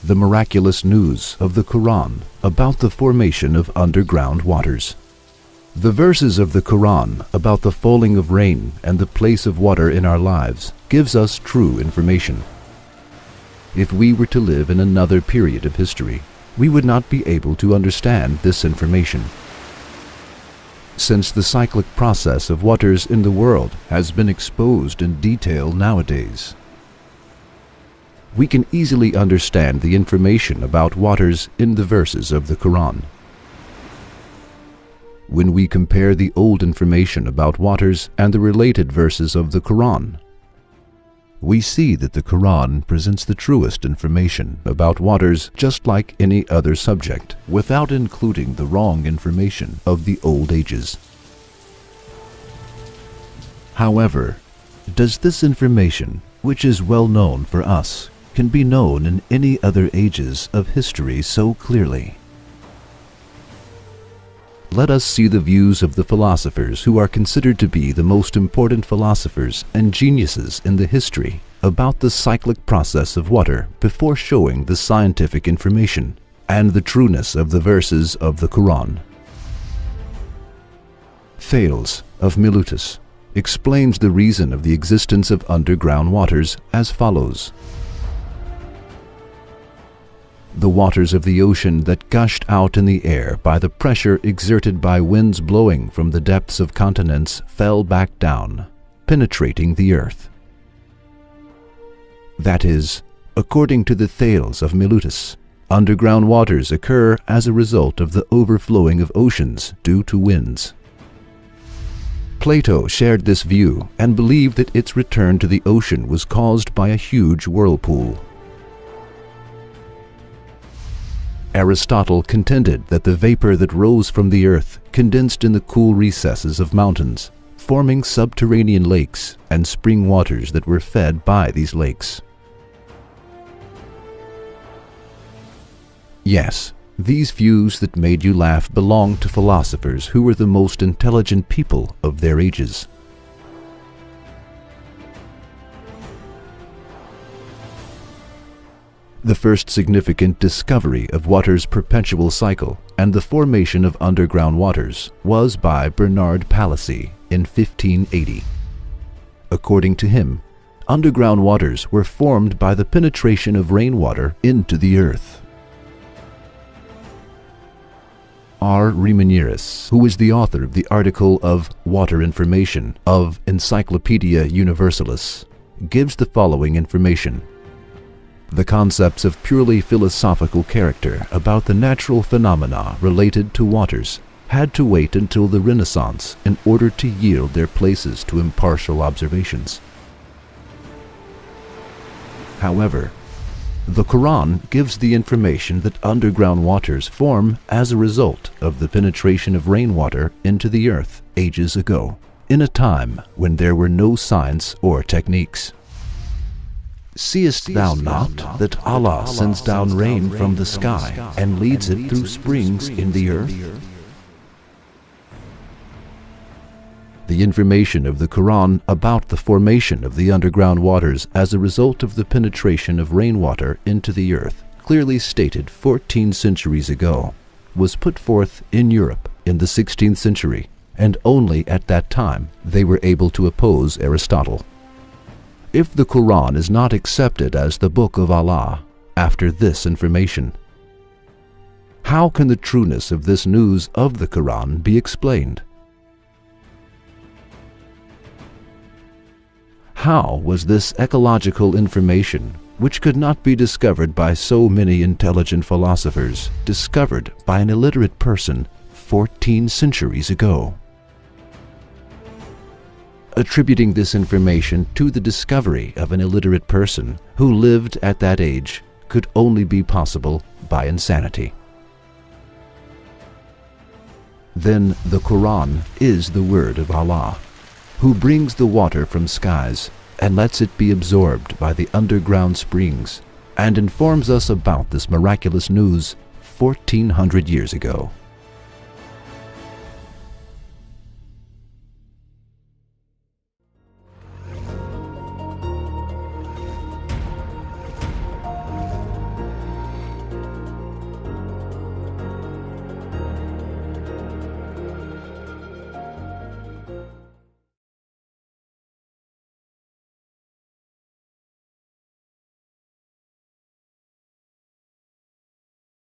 the miraculous news of the Quran about the formation of underground waters. The verses of the Quran about the falling of rain and the place of water in our lives gives us true information. If we were to live in another period of history, we would not be able to understand this information. Since the cyclic process of waters in the world has been exposed in detail nowadays, we can easily understand the information about waters in the verses of the Quran. When we compare the old information about waters and the related verses of the Quran, we see that the Quran presents the truest information about waters just like any other subject, without including the wrong information of the old ages. However, does this information, which is well known for us, can be known in any other ages of history so clearly? Let us see the views of the philosophers who are considered to be the most important philosophers and geniuses in the history about the cyclic process of water before showing the scientific information and the trueness of the verses of the Quran. Thales of Miletus explains the reason of the existence of underground waters as follows. The waters of the ocean that gushed out in the air by the pressure exerted by winds blowing from the depths of continents fell back down, penetrating the earth. That is, according to the Thales of Miletus, underground waters occur as a result of the overflowing of oceans due to winds. Plato shared this view and believed that its return to the ocean was caused by a huge whirlpool. Aristotle contended that the vapor that rose from the earth condensed in the cool recesses of mountains, forming subterranean lakes and spring waters that were fed by these lakes. Yes, these views that made you laugh belonged to philosophers who were the most intelligent people of their ages. The first significant discovery of water's perpetual cycle and the formation of underground waters was by Bernard Palissy in 1580. According to him, underground waters were formed by the penetration of rainwater into the earth. R. Rimanieris, who is the author of the article of Water Information of Encyclopedia Universalis, gives the following information. The concepts of purely philosophical character about the natural phenomena related to waters had to wait until the Renaissance in order to yield their places to impartial observations. However, the Quran gives the information that underground waters form as a result of the penetration of rainwater into the earth ages ago, in a time when there were no science or techniques. Seest thou not that Allah sends down rain from the sky and leads it through springs in the earth? The information of the Quran about the formation of the underground waters as a result of the penetration of rainwater into the earth, clearly stated 14 centuries ago, was put forth in Europe in the 16th century, and only at that time they were able to oppose Aristotle. If the Quran is not accepted as the Book of Allah after this information, how can the trueness of this news of the Quran be explained? How was this ecological information, which could not be discovered by so many intelligent philosophers, discovered by an illiterate person 14 centuries ago? Attributing this information to the discovery of an illiterate person who lived at that age could only be possible by insanity. Then the Quran is the word of Allah, who brings the water from skies and lets it be absorbed by the underground springs, and informs us about this miraculous news 1400 years ago.